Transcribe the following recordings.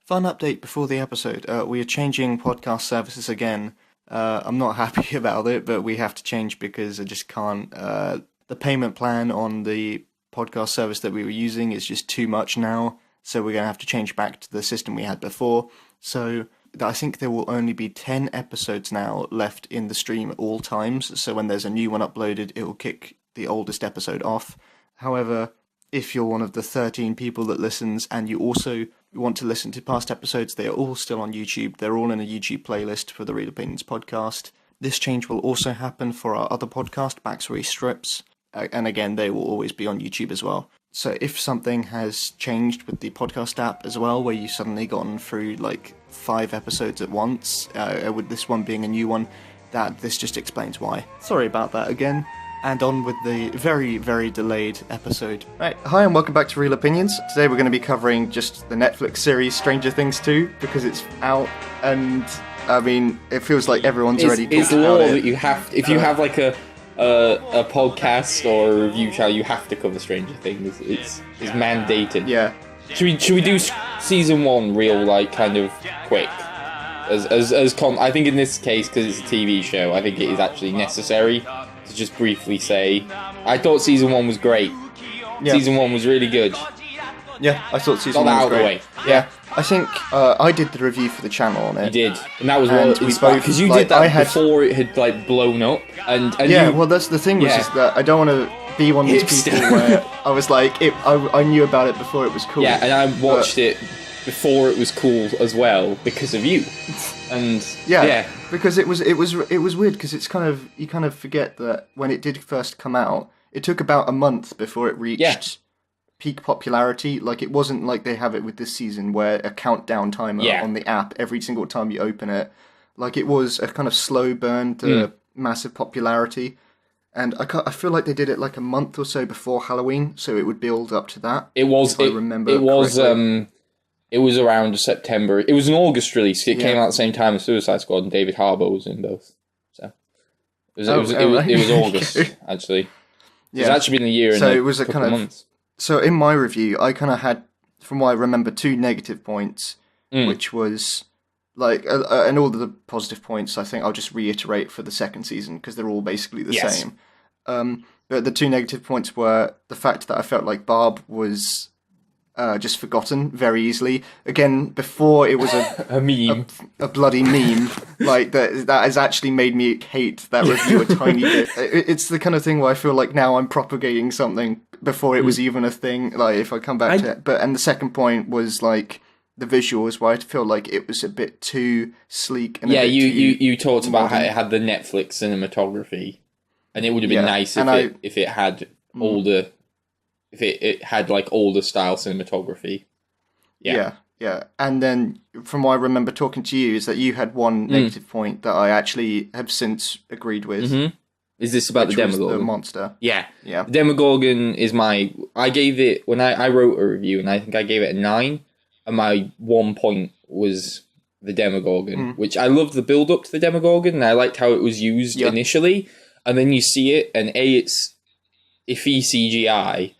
Fun update before the episode. We are changing podcast services again. I'm not happy about it, but we have to change because I just can't. The payment plan on the podcast service that we were using is just too much now, so we're going to have to change back to the system we had before. So I think there will only be 10 episodes now left in the stream at all times, so when there's a new one uploaded, it will kick the oldest episode off. However, if you're one of the 13 people that listens and you also want to listen to past episodes, they are all still on YouTube. They're all in a YouTube playlist for the Real Opinions podcast. This change will also happen for our other podcast, Backstory Strips, and again, they will always be on YouTube as well. So if something has changed with the podcast app as well, where you've suddenly gotten through like 5 episodes at once, with this one being a new one, this just explains why. Sorry about that again. And on with the very, very delayed episode. Right, hi and welcome back to Real Opinions. Today we're going to be covering just the Netflix series Stranger Things 2, because it's out, and I mean, it feels like everyone's already talked about it. That you have, if you have like a podcast or a review channel, you have to cover Stranger Things. It's mandated. Yeah. Should we do season 1 real, like, kind of quick? I think in this case, because it's a TV show, I think it is actually necessary to just briefly say, I thought season 1 was great. Yeah. Season 1 was really good. Yeah, I thought season 1 was great. Yeah. I think I did the review for the channel on it. You did, and that was what inspired, because you did that before it had like blown up. And yeah, well, that's the thing, was just that I don't want to be one of these people where I was like, I knew about it before it was cool. Yeah, and I watched it before it was cool as well because of you. And yeah. Because it was weird, because it's you kind of forget that when it did first come out, it took about a month before it reached peak popularity. Like, it wasn't like they have it with this season where a countdown timer on the app every single time you open it. Like, it was a kind of slow burn to massive popularity. And I feel like they did it like a month or so before Halloween, so it would build up to that. It was around September. It was an August release. It came out at the same time as Suicide Squad, and David Harbour was in both. So it was August actually. It's actually been a year and a couple of months. So in my review, I kind of had, from what I remember, 2 negative points, which was like, and all the positive points I think I'll just reiterate for the second season because they're all basically the same. But the 2 negative points were the fact that I felt like Barb was just forgotten very easily. Again, before it was a meme, a bloody meme. Like that has actually made me hate that review a tiny bit. It's the kind of thing where I feel like now I'm propagating something before it was even a thing. Like, if I come back to it, and the second point was like the visuals, where I feel like it was a bit too sleek. And you talked about how it had the Netflix cinematography, and it would have been nice if it had older. If it had like older style cinematography. Yeah. And then from what I remember talking to you is that you had one negative point that I actually have since agreed with. Mm-hmm. Is this about the Demagoguing? The monster. Yeah. The Demagoguing is I gave it, when I wrote a review, and I think I gave it a 9, and my 1 point was the Demagoguing, which I loved the build up to the Demagoguing, and I liked how it was used initially, and then you see it, and A, it's iffy CGI,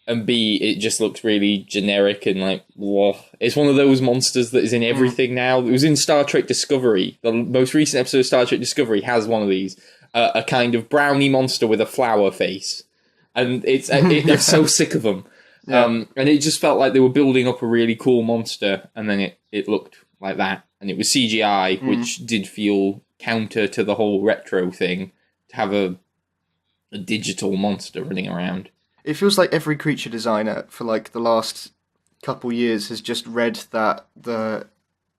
and B, it just looks really generic and like, whoa. It's one of those monsters that is in everything now. It was in Star Trek Discovery. The most recent episode of Star Trek Discovery has one of these. A kind of brownie monster with a flower face. And I'm so sick of them. Yeah. And it just felt like they were building up a really cool monster, and then it looked like that. And it was CGI, which did feel counter to the whole retro thing, to have a digital monster running around. It feels like every creature designer for like the last couple years has just read the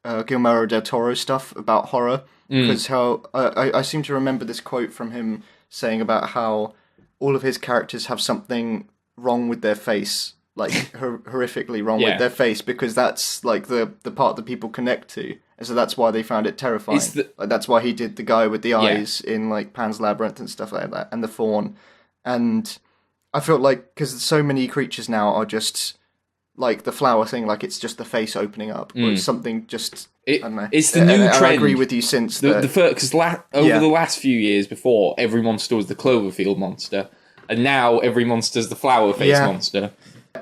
Guillermo del Toro stuff about horror, because how I seem to remember this quote from him saying about how all of his characters have something wrong with their face, like horrifically wrong with their face, because that's like the part that people connect to, and so that's why they found it terrifying. Like, that's why he did the guy with the eyes in like Pan's Labyrinth and stuff like that, and the fawn. And I felt like, because so many creatures now are just like the flower thing, like it's just the face opening up, or it's something just. I don't know. It's the new trend. I agree with you since because over the last few years, before every monster was the Cloverfield monster, and now every monster is the flower face monster.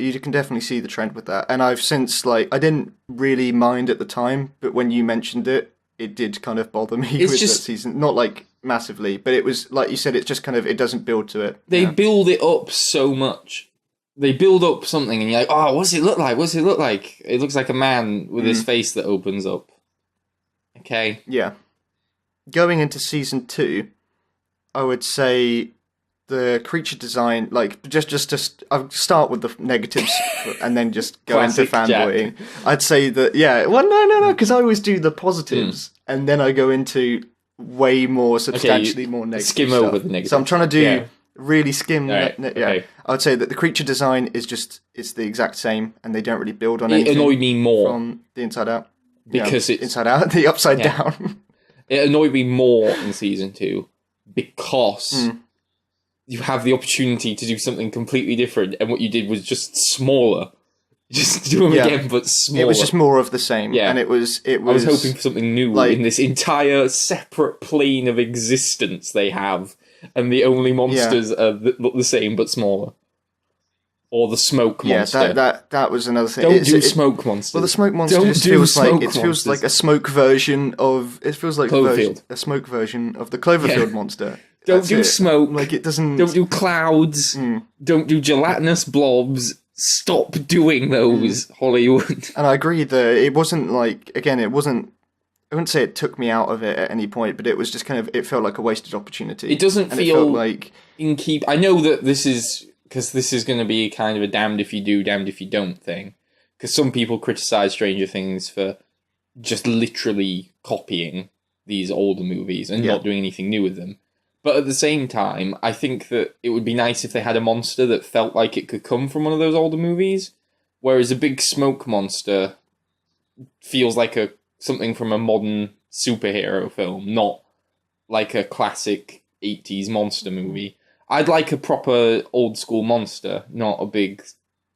You can definitely see the trend with that. And I've since, like, I didn't really mind at the time, but when you mentioned it, it did kind of bother me with that season. Not, like, massively, but it was, like you said, it's just kind of, it doesn't build to it. They build it up so much. They build up something and you're like, oh, what's it look like? What's it look like? It looks like a man with his face that opens up. Okay. Yeah. Going into season 2, I would say the creature design, like, I'll start with the negatives and then just go into fanboying. Jack. I'd say that, no, because I always do the positives and then I go into way more, substantially more negative skim stuff. Over the negatives. So I'm trying to do really skim. Okay. I would say that the creature design is it's the exact same and they don't really build on anything. It annoyed me more. From the inside out. Because it's... Inside out, the upside down. It annoyed me more in season 2 because you have the opportunity to do something completely different, and what you did was just smaller. Just do them again, but smaller. It was just more of the same. Yeah. And it was. I was hoping for something new in this entire separate plane of existence they have, and the only monsters look the same but smaller. Or the smoke monster. Yeah, that was another thing. Don't do smoke monsters. Well, the smoke monster feels like a smoke version of. It feels like a smoke version of the Cloverfield monster. Don't do smoke. Like it doesn't. Don't do clouds. Don't do gelatinous blobs. Stop doing those, Hollywood. And I agree that it wasn't like, again, it wasn't. I wouldn't say it took me out of it at any point, but it was just kind of. It felt like a wasted opportunity. It doesn't feel like I know that this is. Because this is going to be kind of a damned if you do, damned if you don't thing. Because some people criticise Stranger Things for just literally copying these older movies and not doing anything new with them. But at the same time, I think that it would be nice if they had a monster that felt like it could come from one of those older movies. Whereas a big smoke monster feels like something from a modern superhero film, not like a classic 80s monster movie. I'd like a proper old school monster, not a big,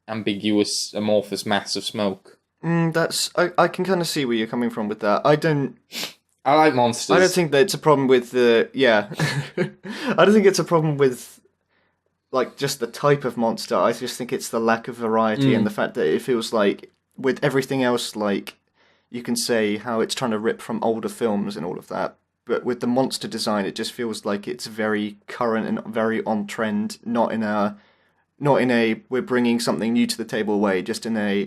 ambiguous, amorphous mass of smoke. I can kind of see where you're coming from with that. I like monsters. I don't think that it's a problem with the... Yeah. I don't think it's a problem with, like, just the type of monster. I just think it's the lack of variety and the fact that it feels like, with everything else, like, you can say how it's trying to rip from older films and all of that. But with the monster design, it just feels like it's very current and very on trend. Not in a we're bringing something new to the table way. Just in a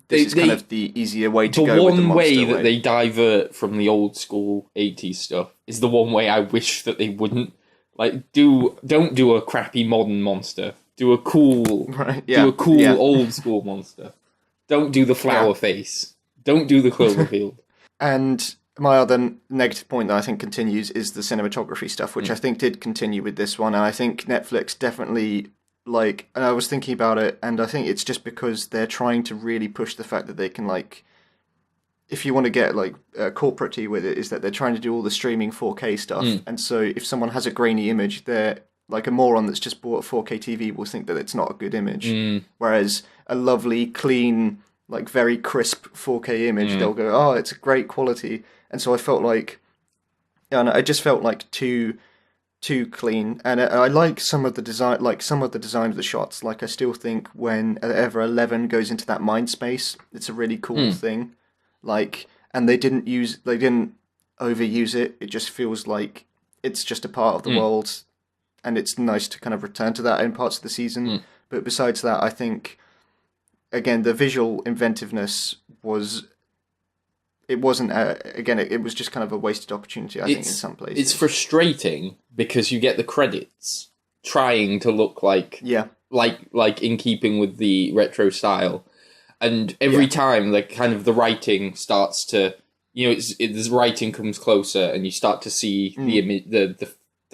this is kind of the easier way to go with the monster way. The one way that they divert from the old school 80s stuff is the one way I wish that they wouldn't. Like, don't do a crappy modern monster. Do a cool, old school monster. Don't do the flower face. Don't do the Cloverfield. And my other negative point that I think continues is the cinematography stuff, which I think did continue with this one. And I think Netflix definitely, like, and I was thinking about it, and I think it's just because they're trying to really push the fact that they can, like, if you want to get, like, corporate-y with it, is that they're trying to do all the streaming 4K stuff. And so if someone has a grainy image, they're, like, a moron that's just bought a 4K TV will think that it's not a good image. Whereas a lovely, clean, like, very crisp 4K image, they'll go, oh, it's a great quality. And so I felt like, I just felt like too clean. And I like some of the design, of the shots. Like, I still think whenever Eleven goes into that mind space, it's a really cool thing. Like, and they didn't overuse it. It just feels like it's just a part of the world, and it's nice to kind of return to that in parts of the season. But besides that, I think, again, the visual inventiveness was. It wasn't, it was just kind of a wasted opportunity, I think, in some places. It's frustrating because you get the credits trying to look like in keeping with the retro style. And every time, like, kind of the writing starts to, the writing comes closer and you start to see the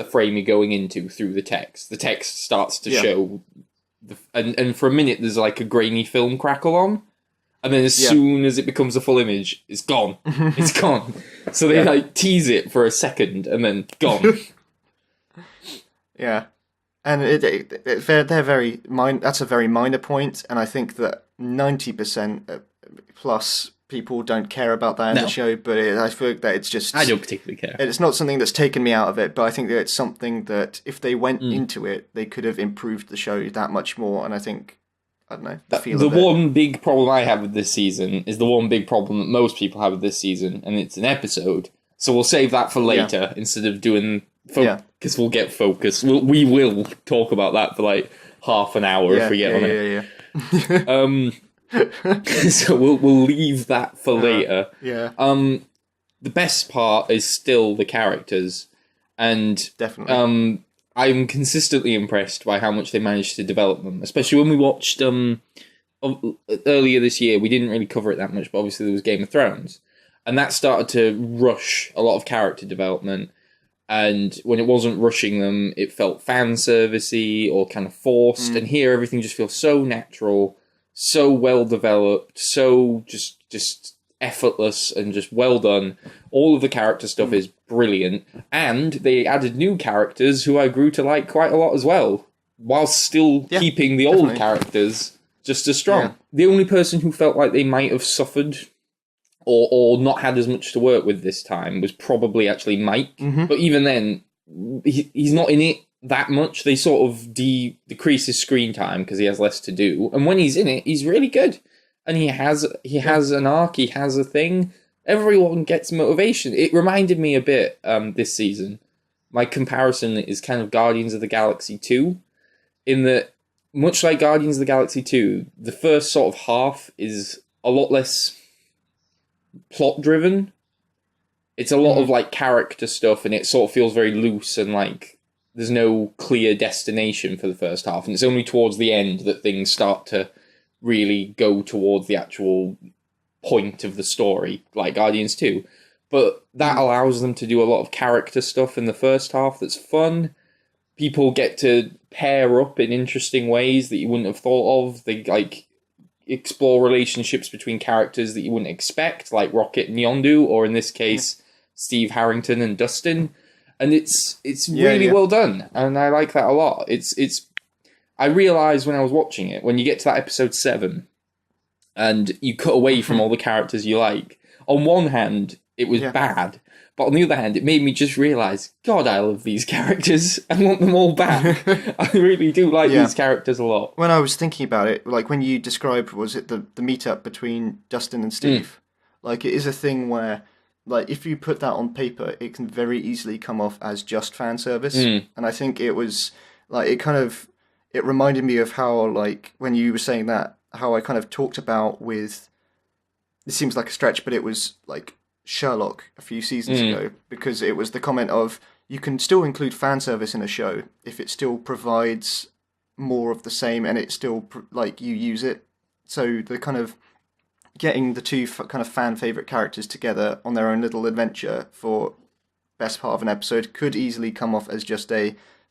frame you're going into through the text. The text starts to show, and for a minute there's like a grainy film crackle on. And then as soon as it becomes a full image, it's gone. It's gone. So they like tease it for a second and then gone. Yeah. And they're very that's a very minor point, and I think that 90% plus people don't care about that in the show, but I feel like that it's just... I don't particularly care. It's not something that's taken me out of it, but I think that it's something that if they went into it, they could have improved the show that much more, and I think I don't know, the feel The of it. one big problem I have with this season is the one big problem that most people have with this season, and it's an episode. So we'll save that for later instead of doing... Because we'll get focused. We will talk about that for like half an hour if we get on it. So we'll leave that for later. The best part is still the characters, and definitely. I'm consistently impressed by how much they managed to develop them. Especially when we watched earlier this year, we didn't really cover it that much, but obviously there was Game of Thrones, and that started to rush a lot of character development. And when it wasn't rushing them, it felt fan servicey or kind of forced. And here, everything just feels so natural, so well developed, so just effortless and just well done. All of the character stuff is brilliant, and they added new characters who I grew to like quite a lot as well, whilst still keeping the old characters just as strong. The only person who felt like they might have suffered or not had as much to work with this time was probably actually Mike. But even then, he's not in it that much. They sort of decrease his screen time because he has less to do. And when he's in it, he's really good. And he has an arc, he has a thing. Everyone gets motivation. It reminded me a bit this season. My comparison is kind of Guardians of the Galaxy 2, in that, much like Guardians of the Galaxy 2, the first sort of half is a lot less plot-driven. It's a lot of, like, character stuff, and it sort of feels very loose, and, like, there's no clear destination for the first half, and it's only towards the end that things start to really go towards the actual point of the story, like Guardians 2. But that allows them to do a lot of character stuff in the first half that's fun. People get to pair up in interesting ways that you wouldn't have thought of. They, like, explore relationships between characters that you wouldn't expect, like Rocket and Yondu, or in this case, Steve Harrington and Dustin. And it's really well done, and I like that a lot. I realised when I was watching it, when you get to that episode 7, and you cut away from all the characters you like, on one hand, it was bad, but on the other hand, it made me just realise, God, I love these characters. I want them all back. I really do like these characters a lot. When I was thinking about it, like when you described, was it the meetup between Dustin and Steve? Like, it is a thing where, like, if you put that on paper, it can very easily come off as just fan service. And I think it was, like, it reminded me of how, like, when you were saying that, how I kind of talked about with, it seems like a stretch, but it was, like, Sherlock a few seasons ago, because it was the comment of, you can still include fan service in a show if it still provides more of the same and it still, like, you use it. So the kind of getting the two kind of fan favourite characters together on their own little adventure for best part of an episode could easily come off as just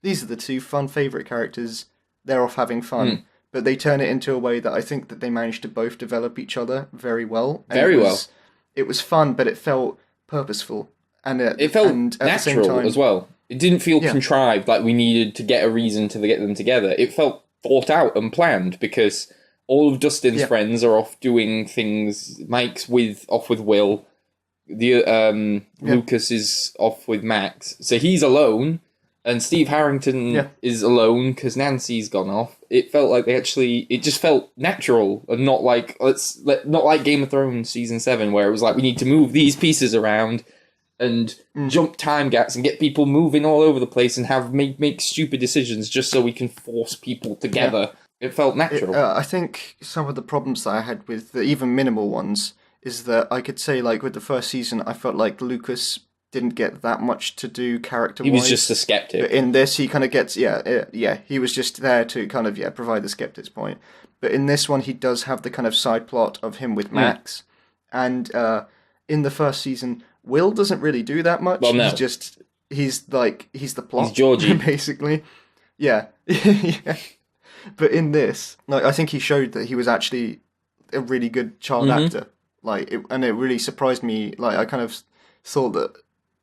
these are the two fun favourite characters, they're off having fun. But they turn it into a way that I think that they managed to both develop each other very well. And it was fun, but it felt purposeful. And it felt natural as well. It didn't feel contrived, like we needed to get a reason to get them together. It felt thought out and planned, because all of Dustin's friends are off doing things. Mike's off with Will. Lucas is off with Max. So he's alone. And Steve Harrington is alone because Nancy's gone off. It felt like it just felt natural and not like not like Game of Thrones season 7, where it was like we need to move these pieces around and jump time gaps and get people moving all over the place and make stupid decisions just so we can force people together. It felt natural. I think some of the problems that I had with the even minimal ones is that I could say, like, with the first season, I felt like Lucas didn't get that much to do character-wise. He was just a skeptic. But in this, he kind of gets, he was just there to kind of, provide the skeptic's point. But in this one, he does have the kind of side plot of him with Max. And in the first season, Will doesn't really do that much. Well, no. He's the plot. He's Georgie. Basically. Yeah. But in this, like, I think he showed that he was actually a really good child actor. And it really surprised me. Like, I kind of thought that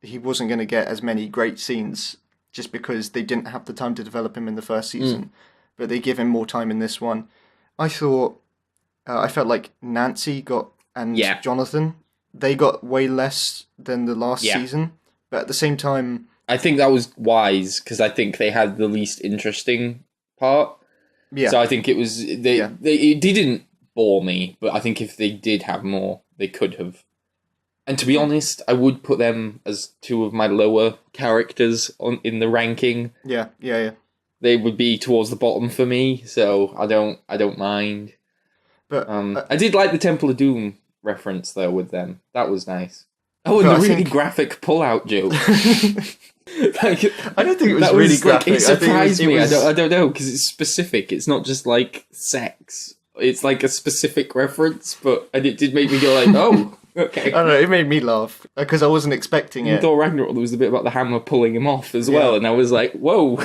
he wasn't going to get as many great scenes just because they didn't have the time to develop him in the first season. But they give him more time in this one. I felt like Nancy and Jonathan, they got way less than the last season. But at the same time, I think that was wise, because I think they had the least interesting part. Yeah. So I think it was it didn't bore me, but I think if they did have more, they could have. And to be honest, I would put them as two of my lower characters in the ranking. Yeah. They would be towards the bottom for me, so I don't mind. But I did like the Temple of Doom reference though with them. That was nice. Oh, and the really graphic pull-out joke. Like, I don't think it was really graphic. Like, it surprised me. I don't know, because it's specific. It's not just like sex. It's like a specific reference, and it did make me go like, oh, okay. I don't know, it made me laugh, because I wasn't expecting it. In Thor Ragnarok, there was the bit about the hammer pulling him off as well, and I was like, whoa,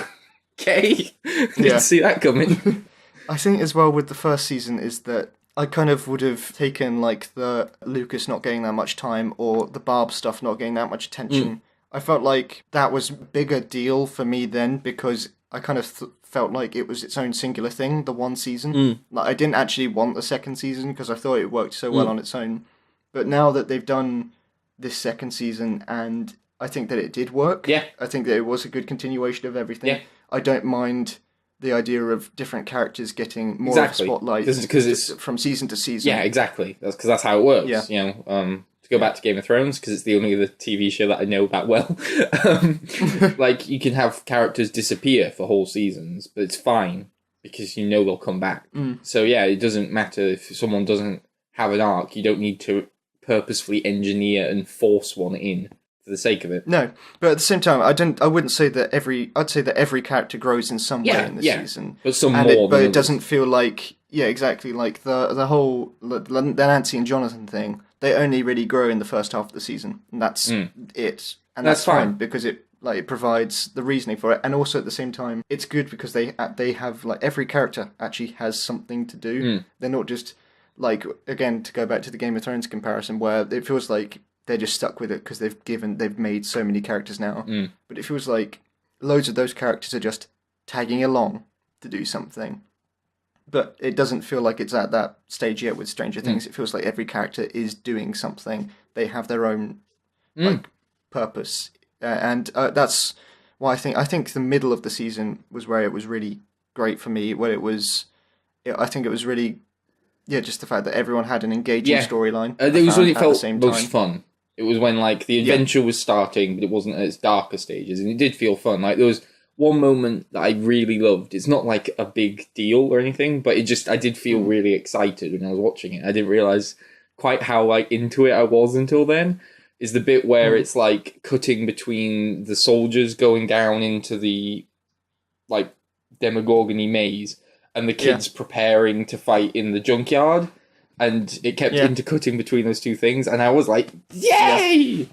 okay. Didn't see that coming. I think as well with the first season is that I kind of would have taken like the Lucas not getting that much time or the Barb stuff not getting that much attention. I felt like that was a bigger deal for me then because I kind of felt like it was its own singular thing, the one season. Like I didn't actually want the second season because I thought it worked so well on its own. But now that they've done this second season and I think that it did work. Yeah. I think that it was a good continuation of everything. Yeah. I don't mind the idea of different characters getting more of a spotlight because it's from season to season. Yeah, exactly. That's because that's how it works. Yeah. You know, to go back to Game of Thrones, because it's the only other TV show that I know that well. Like, you can have characters disappear for whole seasons, but it's fine because you know they'll come back. So yeah, it doesn't matter if someone doesn't have an arc. You don't need to purposefully engineer and force one in for the sake of it. No, but at the same time, I wouldn't say that I'd say that every character grows in some way in this season. But some more but than it doesn't feel like, exactly, like the whole, the Nancy and Jonathan thing, they only really grow in the first half of the season, and that's it. And that's fine, because it provides the reasoning for it, and also at the same time, it's good because they have, like, every character actually has something to do. They're not just, like, again, to go back to the Game of Thrones comparison, where it feels like they're just stuck with it because they've made so many characters now. But it feels like loads of those characters are just tagging along to do something. But it doesn't feel like it's at that stage yet with Stranger Things. It feels like every character is doing something. They have their own like purpose, and that's why I think the middle of the season was where it was really great for me. Where I think it was really just the fact that everyone had an engaging storyline. It was when it felt most fun. It was when like the adventure was starting, but it wasn't at its darker stages, and it did feel fun. Like there was one moment that I really loved. It's not like a big deal or anything, but I did feel really excited when I was watching it. I didn't realize quite how like into it I was until then. Is the bit where it's like cutting between the soldiers going down into the like Demagoguing maze and the kids preparing to fight in the junkyard, and it kept intercutting between those two things, and I was like, yay!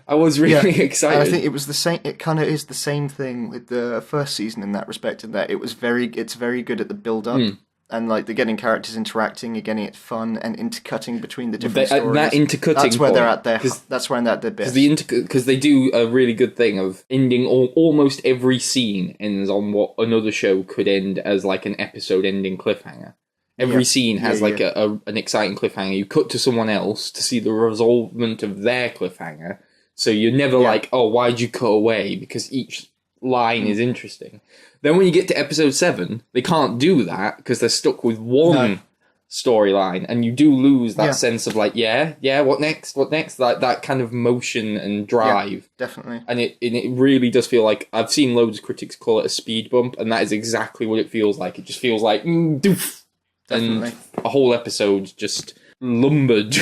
I was really excited. And I think it was the same. It kind of is the same thing with the first season in that respect. In that it's very good at the build up, and like they're getting characters interacting, you're getting it fun and intercutting between the different stories. That intercutting. That's where they're at their. That's where they're at their best. Because they do a really good thing of ending almost every scene ends on what another show could end as like an episode ending cliffhanger. Every scene has an exciting cliffhanger. You cut to someone else to see the resolvement of their cliffhanger. So you're never like, oh, why'd you cut away? Because each line is interesting. Then when you get to episode 7, they can't do that because they're stuck with one storyline, and you do lose that sense of like, what next? Like that kind of motion and drive. Yeah, definitely. And it really does feel like, I've seen loads of critics call it a speed bump, and that is exactly what it feels like. It just feels like, doof. Definitely. And a whole episode just lumbered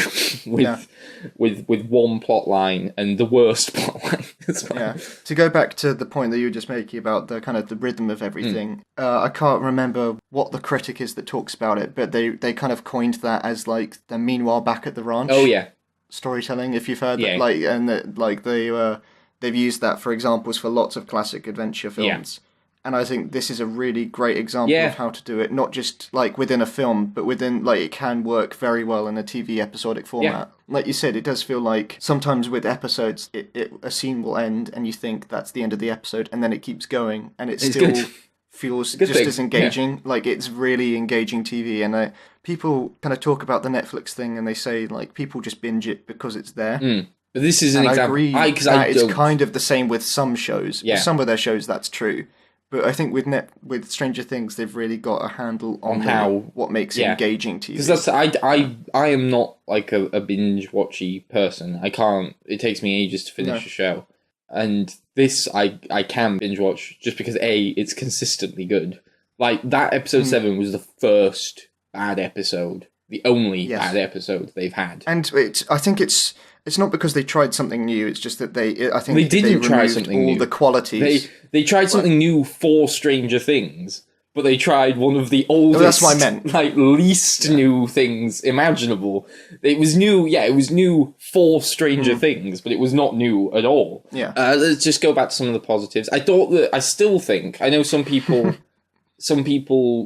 with one plot line and the worst plot line as well. Yeah. To go back to the point that you were just making about the kind of the rhythm of everything, I can't remember what the critic is that talks about it, but they kind of coined that as like the meanwhile back at the ranch. Oh yeah. Storytelling, if you've heard that, like, and that, like they've used that for examples for lots of classic adventure films. And I think this is a really great example of how to do it, not just like within a film, but within, like, it can work very well in a TV episodic format. Like you said, it does feel like sometimes with episodes, a scene will end and you think that's the end of the episode, and then it keeps going, and it still feels just as engaging. Like, it's really engaging TV. And people kind of talk about the Netflix thing, and they say, like, people just binge it because it's there. But this is an example. I agree that it's kind of the same with some shows. Yeah. With some of their shows, that's true. But I think with Stranger Things, they've really got a handle on what makes it yeah. engaging to you. Because I am not like a binge watchy person. I can't. It takes me ages to finish a show, and this I can binge watch just because it's consistently good. Like that episode 7 was the first bad episode, the only bad episode they've had, and I think it's not because they tried something new. It's just that I think they didn't try something new. All the qualities. They tried something new for Stranger Things, but they tried one of the oldest, that's what I meant. Like least new things imaginable. It was new, it was new for Stranger Things, but it was not new at all. Yeah. Let's just go back to some of the positives. I still think, I know some people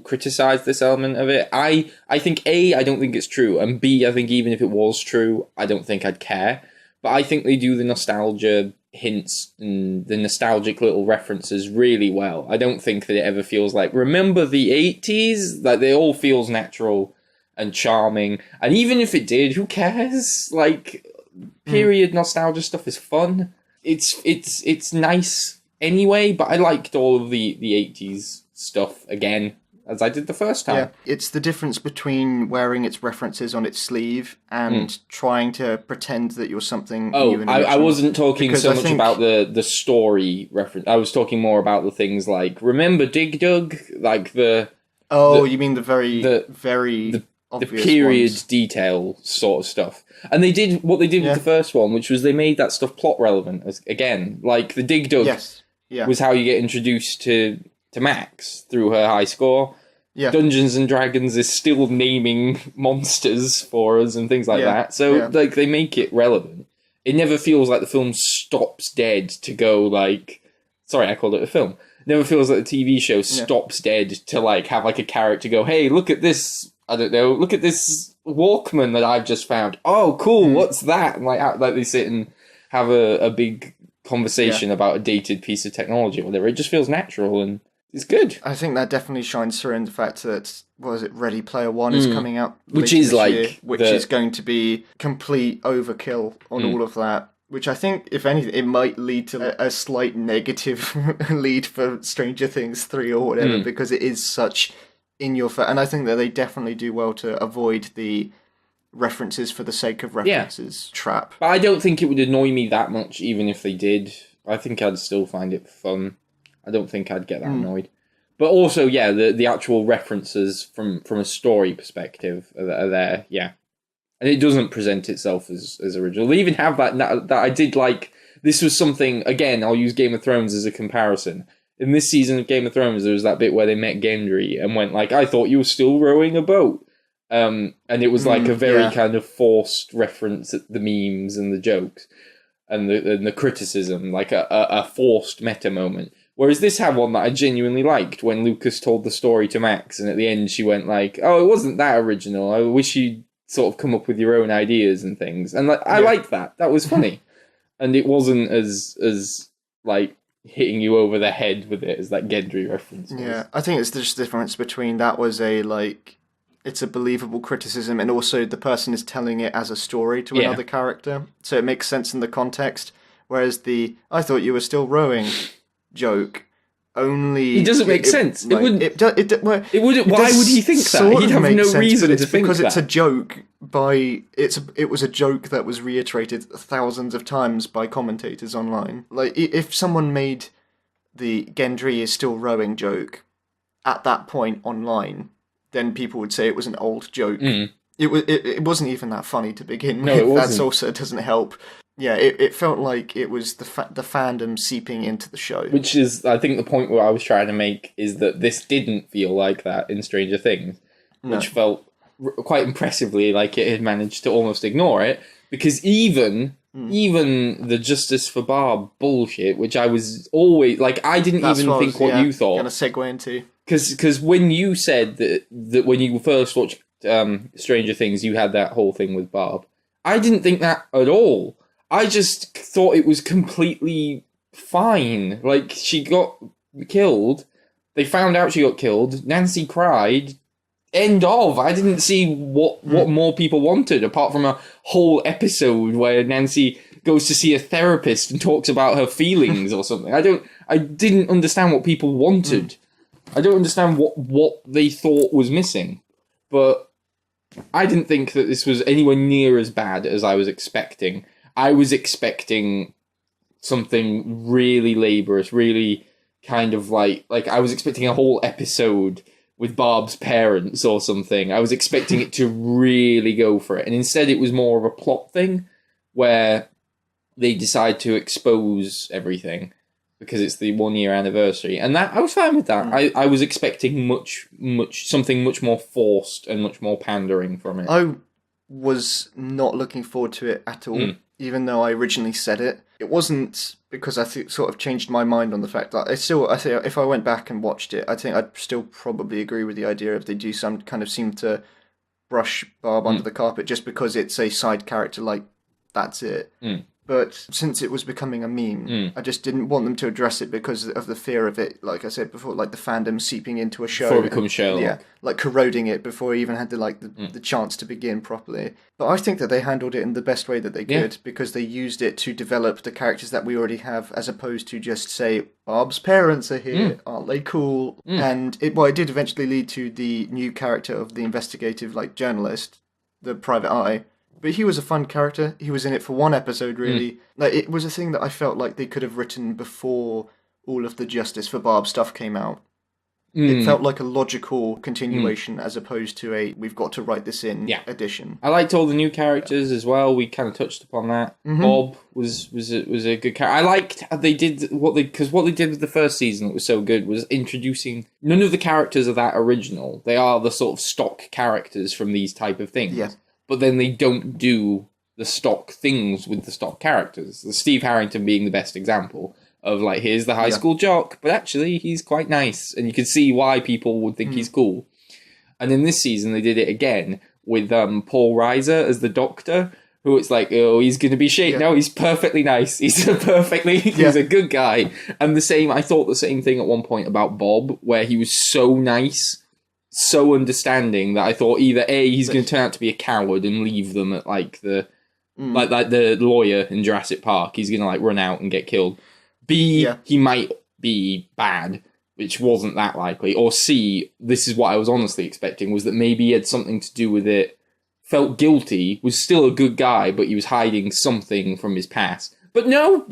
criticize this element of it. I think A, I don't think it's true, and B, I think even if it was true, I don't think I'd care. But I think they do the nostalgia hints and the nostalgic little references really well. I don't think that it ever feels like, remember the 80s? Like, it all feels natural and charming. And even if it did, who cares? Like, period nostalgia stuff is fun. It's nice anyway, but I liked all of the 80s stuff again, as I did the first time. Yeah, it's the difference between wearing its references on its sleeve and trying to pretend that you're something new and I wasn't talking because so much about the story reference. I was talking more about the things like, remember Dig Dug? Like you mean the very obvious period ones. Detail sort of stuff. And they did what they did with the first one, which was they made that stuff plot relevant again. Like the Dig Dug was how you get introduced to Max through her high score. Yeah. Dungeons and Dragons is still naming monsters for us and things like that. So like they make it relevant. It never feels like the film stops dead to go like, sorry, I called it a film. It never feels like the TV show stops dead to like have like a character go, hey, look at this, I don't know, look at this Walkman that I've just found. Oh, cool, what's that? And like they sit and have a big conversation about a dated piece of technology or whatever. It just feels natural and it's good. I think that definitely shines through in the fact that, Ready Player One is coming out which is like year, which is going to be complete overkill on all of that. Which I think, if anything, it might lead to a slight negative lead for Stranger Things 3 or whatever, because it is such in your face. And I think that they definitely do well to avoid the references for the sake of references trap. But I don't think it would annoy me that much, even if they did. I think I'd still find it fun. I don't think I'd get that annoyed. But also, the actual references from a story perspective are there, And it doesn't present itself as original. They even have that I did like. This was something, again, I'll use Game of Thrones as a comparison. In this season of Game of Thrones, there was that bit where they met Gendry and went like, I thought you were still rowing a boat. And it was like a very kind of forced reference at the memes and the jokes and the criticism, like a forced meta moment. Whereas this had one that I genuinely liked when Lucas told the story to Max, and at the end she went like, oh, it wasn't that original. I wish you'd sort of come up with your own ideas and things. And like, I liked that. That was funny. And it wasn't as like hitting you over the head with it as that Gendry reference was. Yeah, I think it's just the difference between that was it's a believable criticism, and also the person is telling it as a story to another character, so it makes sense in the context. Whereas the "I thought you were still rowing" joke it doesn't make sense. Like, it wouldn't. Why would he think that? He'd have no reason to think that. Because it's a joke it was a joke that was reiterated thousands of times by commentators online. Like if someone made the Gendry is still rowing joke at that point online, then people would say it was an old joke. It wasn't even that funny to begin with. No, it wasn't. That's also doesn't help. Yeah, it felt like it was the fandom seeping into the show. Which is, I think, the point where I was trying to make is that this didn't feel like that in Stranger Things, which felt quite impressively like it had managed to almost ignore it, because even the Justice for Barb bullshit, which I was always, like, I didn't even think what you thought. Going to segue into. Because when you said that when you first watched Stranger Things, you had that whole thing with Barb, I didn't think that at all. I just thought it was completely fine. Like, she got killed. They found out she got killed. Nancy cried. End of. I didn't see what more people wanted, apart from a whole episode where Nancy goes to see a therapist and talks about her feelings or something. I didn't understand what people wanted. I don't understand what they thought was missing. But I didn't think that this was anywhere near as bad as I was expecting. I was expecting something really laborious, really kind of like I was expecting a whole episode with Barb's parents or something. I was expecting it to really go for it. And instead it was more of a plot thing where they decide to expose everything because it's the 1 year anniversary. And that I was fine with that. I was expecting something much more forced and much more pandering from it. I was not looking forward to it at all, even though I originally said it. It wasn't because I sort of changed my mind on the fact that I think if I went back and watched it, I think I'd still probably agree with the idea if they do some kind of seem to brush Barb under the carpet just because it's a side character, like, that's it. But since it was becoming a meme, I just didn't want them to address it because of the fear of it, like I said before, like the fandom seeping into a show. Before it becomes Sherlock. Yeah, like corroding it before it even had the chance to begin properly. But I think that they handled it in the best way that they could because they used it to develop the characters that we already have as opposed to just say, Barb's parents are here, aren't they cool? And it did eventually lead to the new character of the investigative journalist, the private eye. But he was a fun character. He was in it for one episode, really. Like, it was a thing that I felt like they could have written before all of the Justice for Barb stuff came out. It felt like a logical continuation as opposed to a we've got to write this in addition. I liked all the new characters as well. We kind of touched upon that. Bob was a good character. I liked how they did what they did with the first season that was so good was introducing none of the characters are that original. They are the sort of stock characters from these type of things. Yeah. But then they don't do the stock things with the stock characters. The Steve Harrington being the best example of, like, here's the high school jock, but actually he's quite nice, and you can see why people would think he's cool. And in this season, they did it again with Paul Reiser as the Doctor, who it's like, oh, he's going to be shit. No, he's perfectly nice. He's a good guy. And I thought the same thing at one point about Bob, where he was so nice, so understanding that I thought either A, he's going to turn out to be a coward and leave them at like the lawyer in Jurassic Park. He's going to like run out and get killed. B, he might be bad, which wasn't that likely. Or C, this is what I was honestly expecting, was that maybe he had something to do with it, felt guilty, was still a good guy, but he was hiding something from his past. But no,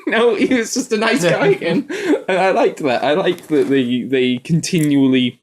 no, he was just a nice guy again. And I liked that. I liked that they continually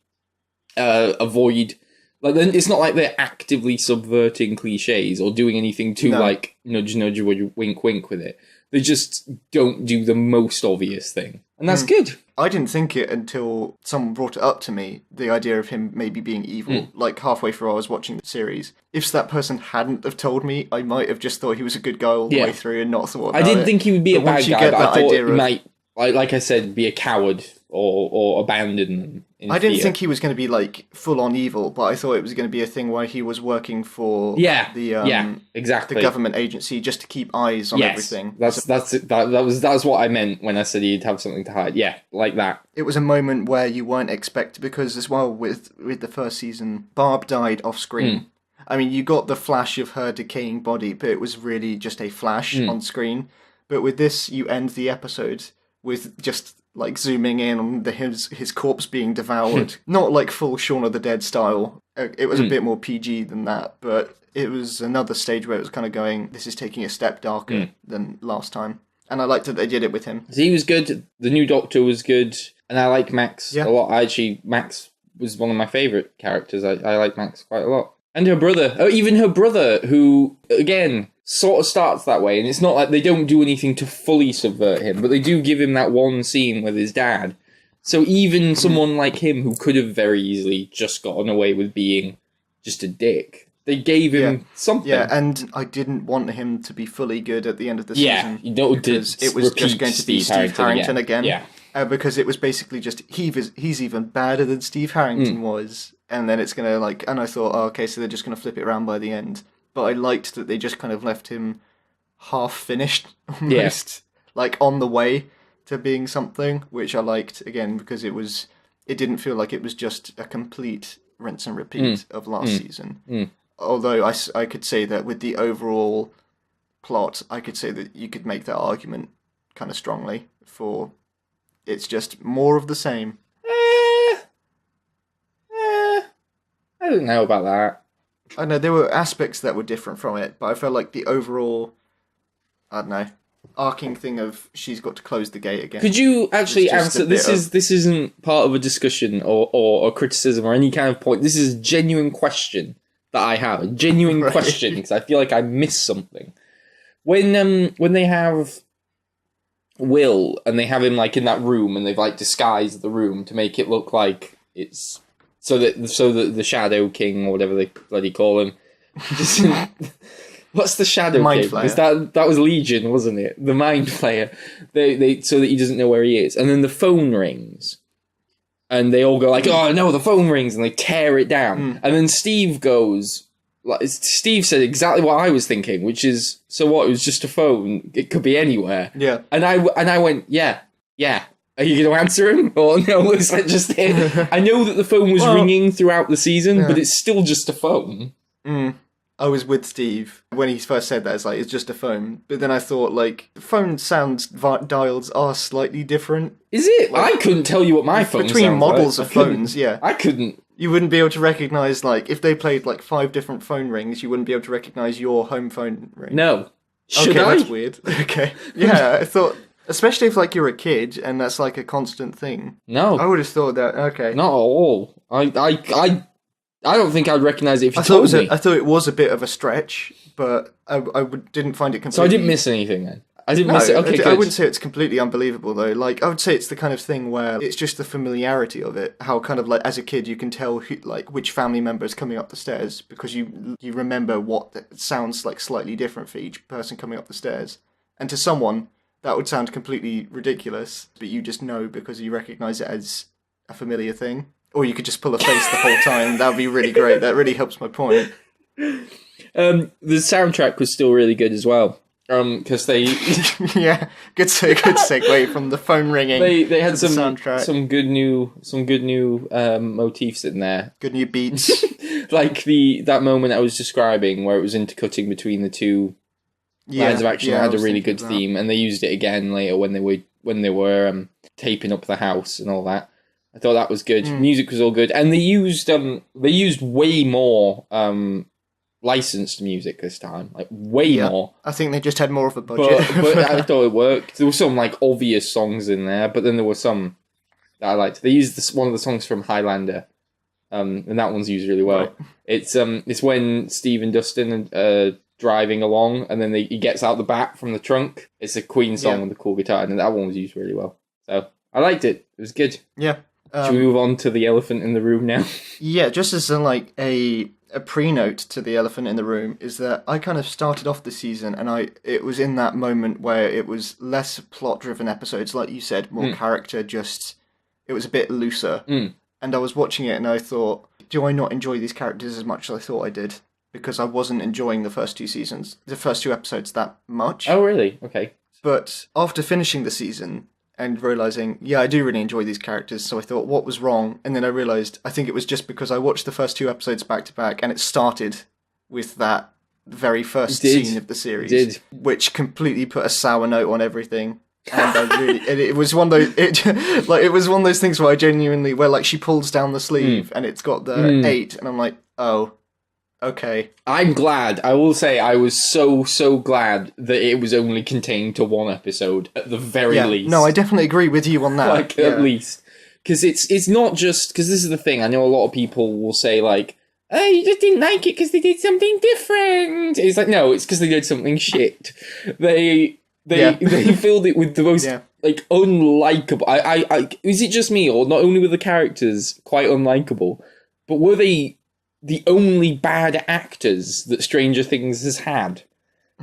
avoid, like, it's not like they're actively subverting cliches or doing anything to like nudge or wink with it. They just don't do the most obvious thing, and that's good. I didn't think it until someone brought it up to me, the idea of him maybe being evil, like halfway through I was watching the series. If that person hadn't have told me, I might have just thought he was a good guy all the way through and not thought about it. I didn't think he would be a bad guy, but I thought he might, like I said, be a coward or abandon them. I didn't think he was going to be like full on evil, but I thought it was going to be a thing where he was working for the government agency just to keep eyes on everything. That's what I meant when I said he'd have something to hide. Yeah, like that. It was a moment where you weren't expecting, because as well with the first season, Barb died off screen. I mean, you got the flash of her decaying body, but it was really just a flash on screen. But with this, you end the episode with just like zooming in on his corpse being devoured. Not like full Shaun of the Dead style. It was a bit more PG than that, but it was another stage where it was kind of going, this is taking a step darker than last time. And I liked that they did it with him. So he was good, the new Doctor was good, and I like Max a lot. Max was one of my favourite characters. I like Max quite a lot. And her brother, even her brother, who, again, sort of starts that way, and it's not like they don't do anything to fully subvert him, but they do give him that one scene with his dad. So even someone like him, who could have very easily just gotten away with being just a dick, they gave him something. Yeah, and I didn't want him to be fully good at the end of the season. Because it was just going to be Steve Harrington again. Yeah. Because it was basically just, he's even badder than Steve Harrington was. And then it's going to and I thought, okay, so they're just going to flip it around by the end. But I liked that they just kind of left him half finished, almost, like on the way to being something, which I liked, again, because it didn't feel like it was just a complete rinse and repeat of last season. Although I could say that with the overall plot, I could say that you could make that argument kind of strongly for it's just more of the same. I don't know about that. I know there were aspects that were different from it, but I felt like the overall, I don't know, arcing thing of she's got to close the gate again. Could you actually answer? This isn't part of a discussion or a criticism or any kind of point. This is a genuine question that I have. A genuine question, because I feel like I missed something. When they have Will and they have him like in that room and they've like disguised the room to make it look like it's so that the Shadow King or whatever they bloody call him. What's the Shadow King? Because that was Legion, wasn't it? The Mind Flayer. They so that he doesn't know where he is, and then the phone rings, and they all go like, "Oh no, the phone rings," and they tear it down, and then Steve goes. Steve said exactly what I was thinking, which is, so what? It was just a phone. It could be anywhere. Yeah. And I went, yeah. Are you going to answer him? Or no, is that just it? I know that the phone was ringing throughout the season, but it's still just a phone. I was with Steve when he first said that. It's like, it's just a phone. But then I thought, like, the phone sounds dials are slightly different. Is it? Like, I couldn't tell you what my phone between sounds models like. of phones, yeah. I couldn't. You wouldn't be able to recognise, like, if they played, like, 5 different phone rings, you wouldn't be able to recognise your home phone ring. No. Should I? I? That's weird. Okay. Yeah, I thought, especially if, like, you're a kid and that's, like, a constant thing. No. I would have thought that, okay. Not at all. I don't think I'd recognise it if you told me. I thought it was a bit of a stretch, but I didn't find it completely... So I didn't miss anything then? I didn't miss it? Okay, good. I wouldn't say it's completely unbelievable, though. Like, I would say it's the kind of thing where it's just the familiarity of it. How kind of, like, as a kid, you can tell, which family member is coming up the stairs, because you remember what sounds, like, slightly different for each person coming up the stairs. And to someone, that would sound completely ridiculous, but you just know because you recognise it as a familiar thing. Or you could just pull a face the whole time. That would be really great. That really helps my point. The soundtrack was still really good as well. Because they... yeah, good segue from the phone ringing. They had to the soundtrack. some good new motifs in there. Good new beats. Like that moment I was describing where it was intercutting between the two lines of action. That had a really good theme, and they used it again later when they were taping up the house and all that. I thought that was good. Music was all good, and they used way more licensed music this time, like way more. I think they just had more of a budget. But I thought it worked. There were some like obvious songs in there, but then there were some that I liked. They used one of the songs from Highlander, and that one's used really well. Right. It's when Steve and Dustin are driving along, and then he gets out the back from the trunk. It's a Queen song with a cool guitar, and that one was used really well. So I liked it. It was good. Yeah. Should we move on to the elephant in the room now? Yeah, just as a pre-note to the elephant in the room is that I kind of started off the season and it was in that moment where it was less plot-driven episodes, like you said, more character, it was a bit looser. And I was watching it and I thought, do I not enjoy these characters as much as I thought I did? Because I wasn't enjoying the first two episodes that much. Oh, really? Okay. But after finishing the season... and realising, I do really enjoy these characters, so I thought, what was wrong? And then I realised, I think it was just because I watched the first 2 episodes back-to-back, and it started with that very first scene of the series, which completely put a sour note on everything. And it was one of those, it was one of those things where I genuinely, where like she pulls down the sleeve, and it's got the 8, and I'm like, oh. Okay. I'm glad. I will say I was so glad that it was only contained to 1 episode at the very least. No, I definitely agree with you on that. At least. Because it's not just... Because this is the thing. I know a lot of people will say, like, oh, you just didn't like it because they did something different. It's like, no, it's because they did something shit. They filled it with the most... like, unlikable... I is it just me, or not only were the characters quite unlikable, but were they... the only bad actors that Stranger Things has had?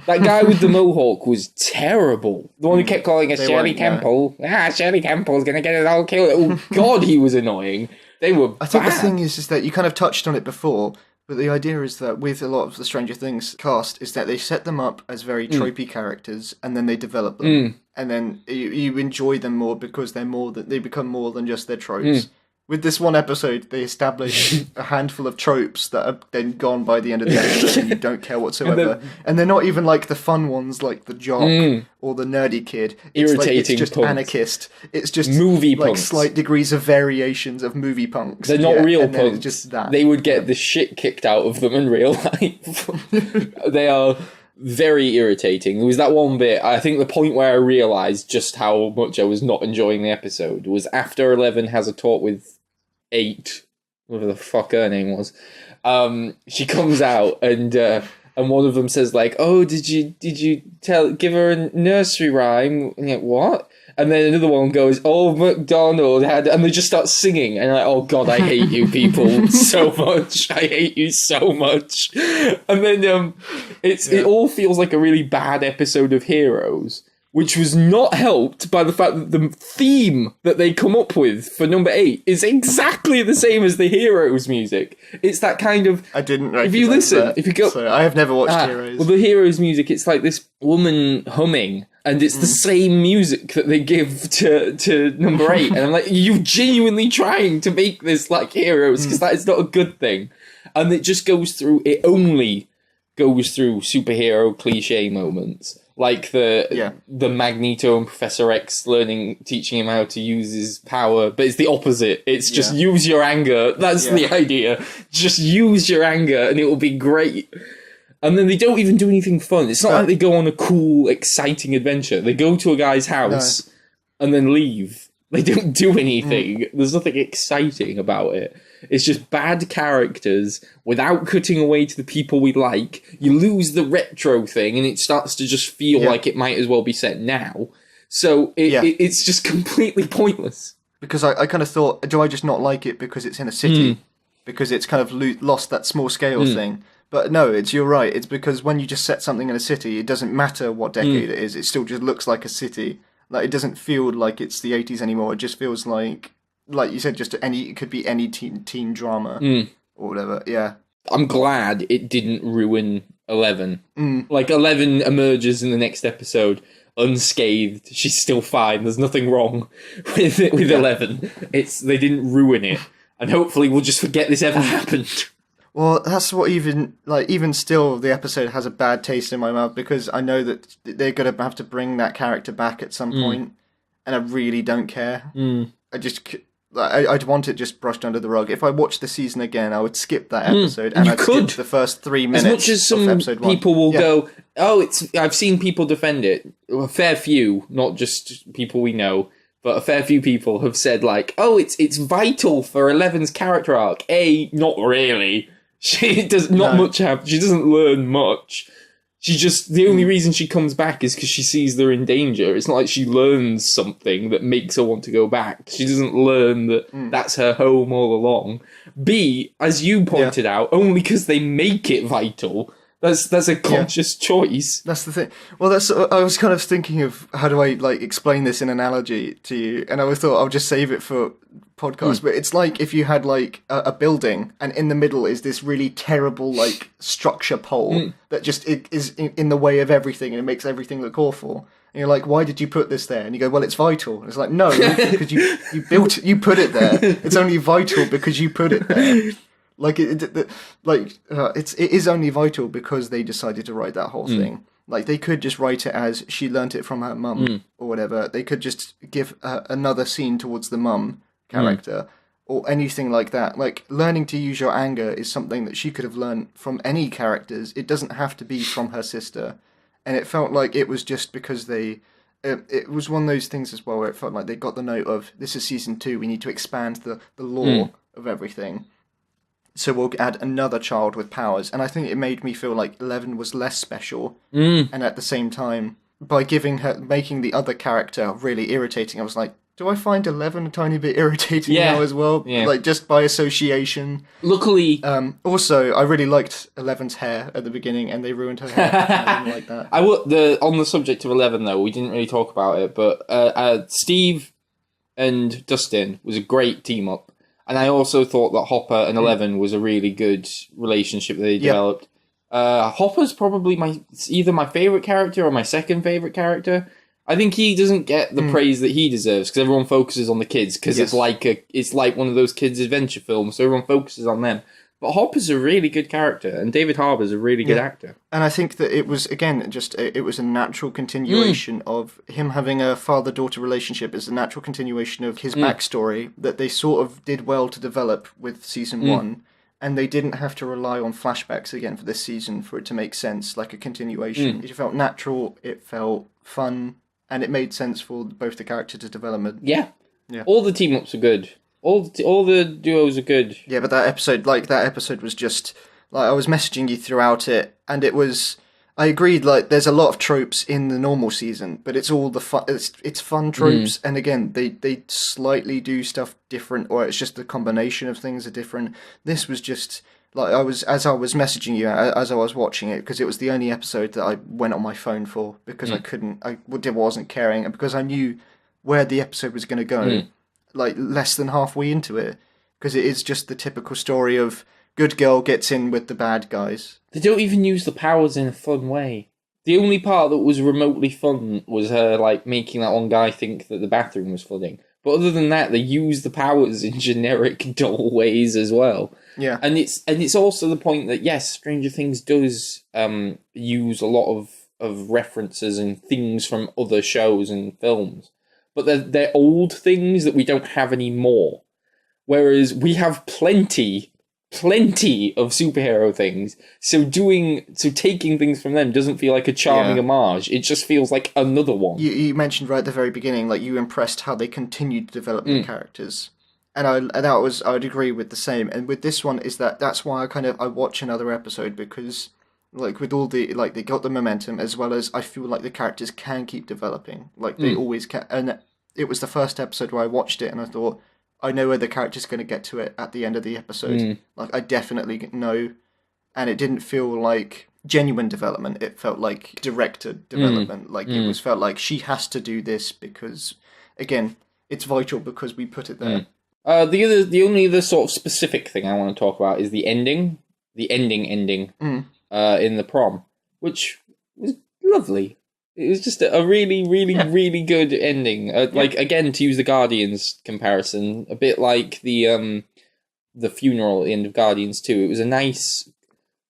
That guy with the mohawk was terrible. The one who kept calling us Shirley Temple. Shirley Temple's gonna get us all killed. Oh God, he was annoying. They were bad. I think the thing is that you kind of touched on it before, but the idea is that with a lot of the Stranger Things cast is that they set them up as very tropey characters, and then they develop them, and then you enjoy them more because they become more than just their tropes. With this one episode, they establish a handful of tropes that are then gone by the end of the episode, and you don't care whatsoever. And they're not even like the fun ones, like the jock or the nerdy kid. It's just punks. anarchist. It's just movie like punks. Slight degrees of variations of movie punks. They're not real punks. It's just that. They would get the shit kicked out of them in real life. They are very irritating. There was that one bit, I think the point where I realised just how much I was not enjoying the episode was after 11 has a talk with 8, whatever the fuck her name was. She comes out and one of them says like, "Oh, did you give her a nursery rhyme?" And you're like, what? And then another one goes, "Oh, McDonald had," and they just start singing, and you're like, oh god, I hate you people so much. I hate you so much. And then it all feels like a really bad episode of Heroes, which was not helped by the fact that the theme that they come up with for number 8 is exactly the same as the Heroes music. It's that kind of... I didn't recognize if you listen, that. If you go, so I have never watched Heroes. Well, the Heroes music, it's like this woman humming, and it's the same music that they give to number 8. And I'm like, you genuinely trying to make this like Heroes, because that is not a good thing. And it just goes through... It only goes through superhero cliche moments. Like the Magneto and Professor X teaching him how to use his power, but it's the opposite. It's just use your anger. That's the idea. Just use your anger and it will be great. And then they don't even do anything fun. It's not like they go on a cool, exciting adventure. They go to a guy's house and then leave. They don't do anything. There's nothing exciting about it. It's just bad characters without cutting away to the people we like. You lose the retro thing and it starts to just feel like it might as well be set now. So it's just completely pointless. Because I kind of thought, do I just not like it because it's in a city? Because it's kind of lost that small scale thing. But no, you're right. It's because when you just set something in a city, it doesn't matter what decade it is. It still just looks like a city. Like, it doesn't feel like it's the 80s anymore. It just feels like you said, just it could be any teen drama or whatever. Yeah. I'm glad it didn't ruin 11. Like, 11 emerges in the next episode unscathed. She's still fine. There's nothing wrong with 11. They didn't ruin it. And hopefully we'll just forget this ever happened. Well, that's what even still, the episode has a bad taste in my mouth, because I know that they're going to have to bring that character back at some point, and I really don't care. I'd want it just brushed under the rug. If I watched the season again, I would skip that episode, and I'd skip the first 3 minutes. As much as some people will go, oh, I've seen people defend it. A fair few, not just people we know, but a fair few people have said like, oh, it's vital for 11's character arc. Not really. She does not much happen. She doesn't learn much. She just, the only reason she comes back is because she sees they're in danger. It's not like she learns something that makes her want to go back. She doesn't learn that that's her home all along. B, as you pointed out, only because they make it vital. That's a conscious choice. That's the thing. Well, I was kind of thinking of how do I explain this in analogy to you, and I thought I'll just save it for podcast. But it's like if you had a building, and in the middle is this really terrible structure pole that just is in the way of everything, and it makes everything look awful. And you're like, why did you put this there? And you go, well, it's vital. And it's like, no, because you put it there. It's only vital because you put it there. It is only vital because they decided to write that whole thing. Like, they could just write it as she learnt it from her mum or whatever. They could just give another scene towards the mum character or anything like that. Like, learning to use your anger is something that she could have learned from any characters. It doesn't have to be from her sister. And it felt like it was just because it was one of those things as well where it felt like they got the note of, this is season 2, we need to expand the lore of everything. So we'll add another child with powers. And I think it made me feel like 11 was less special. And at the same time, by making the other character really irritating, I was like, do I find 11 a tiny bit irritating now as well? Yeah. Like, just by association. Luckily... also, I really liked 11's hair at the beginning, and they ruined her hair. I didn't like that. On the subject of 11, though, we didn't really talk about it, but Steve and Dustin was a great team-up. And I also thought that Hopper and 11 was a really good relationship that they developed. Hopper's probably either my favourite character or my second favourite character. I think he doesn't get the praise that he deserves because everyone focuses on the kids because it's like one of those kids' adventure films, so everyone focuses on them. But Hopper's a really good character, and David Harbour's a really good actor. And I think that it was, again, it was a natural continuation of him having a father-daughter relationship. It's a natural continuation of his backstory that they sort of did well to develop with season 1. And they didn't have to rely on flashbacks again for this season for it to make sense, like a continuation. It felt natural, it felt fun, and it made sense for both the characters' development. Yeah. All the team-ups are good. All the duos are good. Yeah, but that episode was just, like, I was messaging you throughout it, and it was, I agreed, like, there's a lot of tropes in the normal season, but it's all the fun, it's fun tropes, and again, they slightly do stuff different, or it's just the combination of things are different. This was just, like, as I was messaging you, as I was watching it, because it was the only episode that I went on my phone for, because I wasn't caring, and because I knew where the episode was going to go, like, less than halfway into it, because it is just the typical story of good girl gets in with the bad guys. They don't even use the powers in a fun way. The only part that was remotely fun was her, like, making that one guy think that the bathroom was flooding. But other than that, they use the powers in generic, dull ways as well. Yeah. And it's also the point that, yes, Stranger Things does use a lot of references and things from other shows and films. But they're old things that we don't have anymore. Whereas we have plenty of superhero things. So taking things from them doesn't feel like a charming homage. It just feels like another one. You mentioned right at the very beginning, like, you impressed how they continued to develop the characters. And I would agree with the same. And with this one is that's why I watch another episode, because, like, with all the, like, they got the momentum, as well as I feel like the characters can keep developing. Like, they always can. And it was the first episode where I watched it and I thought, I know where the character's going to get to it at the end of the episode. Like, I definitely know. And it didn't feel like genuine development. It felt like directed development. Like, it felt like she has to do this because, again, it's vital because we put it there. The only other sort of specific thing I want to talk about is the ending. The ending in the prom, which was lovely. It was just a really, really, really good ending. Like, again, to use the Guardians comparison, a bit like the funeral at the end of Guardians 2. It was a nice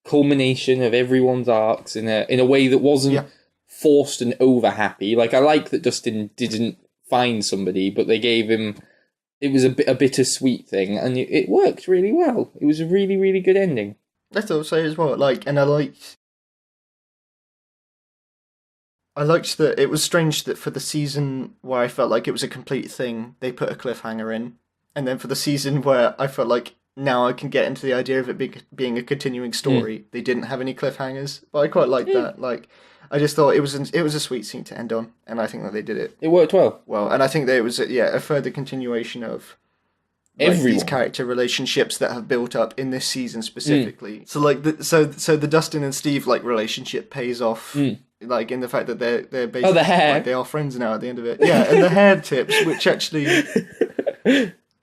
culmination of everyone's arcs in a way that wasn't forced and over happy. Like, I like that Dustin didn't find somebody, but they gave him. It was a bittersweet thing, and it worked really well. It was a really, really good ending. Let's also say as well, like, and I liked that it was strange that for the season where I felt like it was a complete thing, they put a cliffhanger in. And then for the season where I felt like now I can get into the idea of it being a continuing story, they didn't have any cliffhangers. But I quite liked that. Like, I just thought it was a sweet scene to end on, and I think that they did it. It worked well. Well, and I think that it was a further continuation of, like, these character relationships that have built up in this season specifically. So, like, so the Dustin and Steve, like, relationship pays off. Like, in the fact that they're basically, the hair. Like, they are friends now at the end of it. Yeah, and the hair tips, which actually,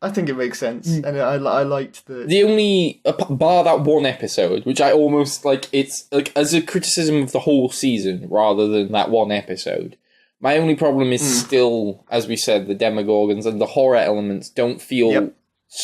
I think it makes sense, and I liked the only bar that one episode, which I almost like. It's like as a criticism of the whole season rather than that one episode. My only problem is still, as we said, the Demogorgons and the horror elements don't feel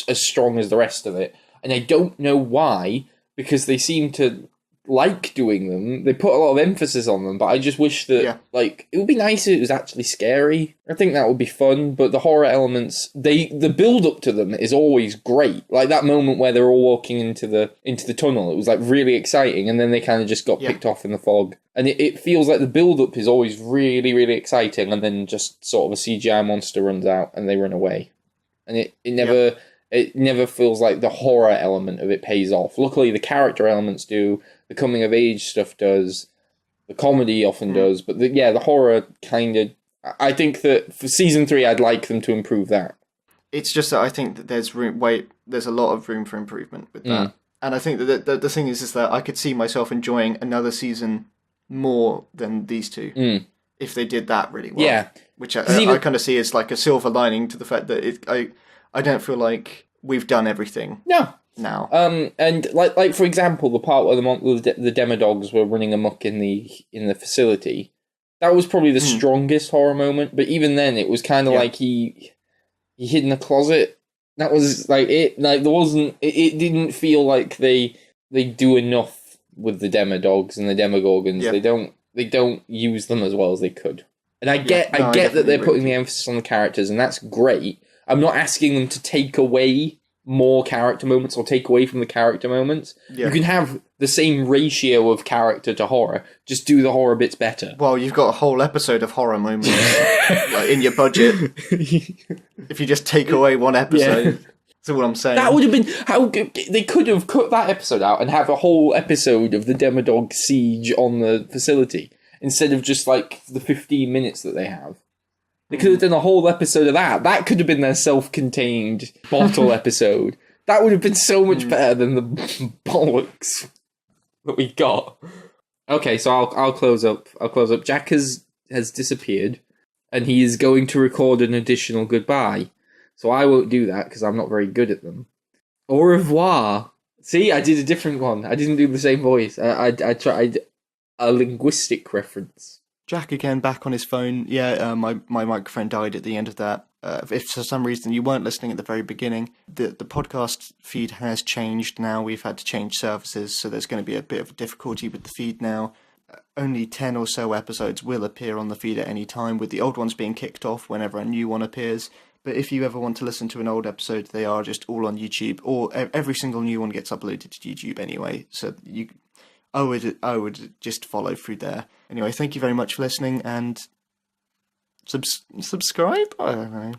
as strong as the rest of it, and I don't know why, because they seem to like doing them. They put a lot of emphasis on them, but I just wish that, like, it would be nice if it was actually scary. I think that would be fun, but the horror elements, the build-up to them is always great. Like, that moment where they're all walking into the tunnel, it was, like, really exciting, and then they kind of just got picked off in the fog. And it feels like the build-up is always really, really exciting, and then just sort of a CGI monster runs out, and they run away. And it never feels like the horror element of it pays off. Luckily, the character elements do. The coming of age stuff does. The comedy often does. But the horror kind of. I think that for season 3, I'd like them to improve that. It's just that I think that there's a lot of room for improvement with that. And I think that the thing is that I could see myself enjoying another season more than these two if they did that really well. Yeah, which I kind of see as like a silver lining to the fact that I don't feel like we've done everything. No. Now. And like for example, the part where the Demodogs were running amok in the facility, That was probably the strongest horror moment, but even then, it was kind of like he hid in a closet. That was like it. Like there wasn't. It didn't feel like they do enough with the Demodogs and the Demogorgons. Yeah. They don't use them as well as they could. And I Yeah. get No, I that definitely they're agree putting with the you. emphasis on the characters, and that's great. I'm not asking them to take away more character moments or take away from the character moments. Yeah. You can have the same ratio of character to horror. Just do the horror bits better. Well, you've got a whole episode of horror moments like, in your budget. If you just take away one episode, that's all I'm saying. That would have been how good. They could have cut that episode out and have a whole episode of the Demodog siege on the facility instead of just like the 15 minutes that they have. They could have done a whole episode of that. That could have been their self-contained bottle episode. That would have been so much better than the bollocks that we got. Okay, so I'll close up. Jack has disappeared, and he is going to record an additional goodbye. So I won't do that because I'm not very good at them. Au revoir. See, I did a different one. I didn't do the same voice. I tried a linguistic reference. Jack again, back on his phone. Yeah, my microphone died at the end of that. If for some reason you weren't listening at the very beginning, the podcast feed has changed now. We've had to change services, so there's going to be a bit of difficulty with the feed now. Only 10 or so episodes will appear on the feed at any time, with the old ones being kicked off whenever a new one appears. But if you ever want to listen to an old episode, they are just all on YouTube, or every single new one gets uploaded to YouTube anyway. So I would just follow through there. Anyway, thank you very much for listening, and subscribe? I don't know.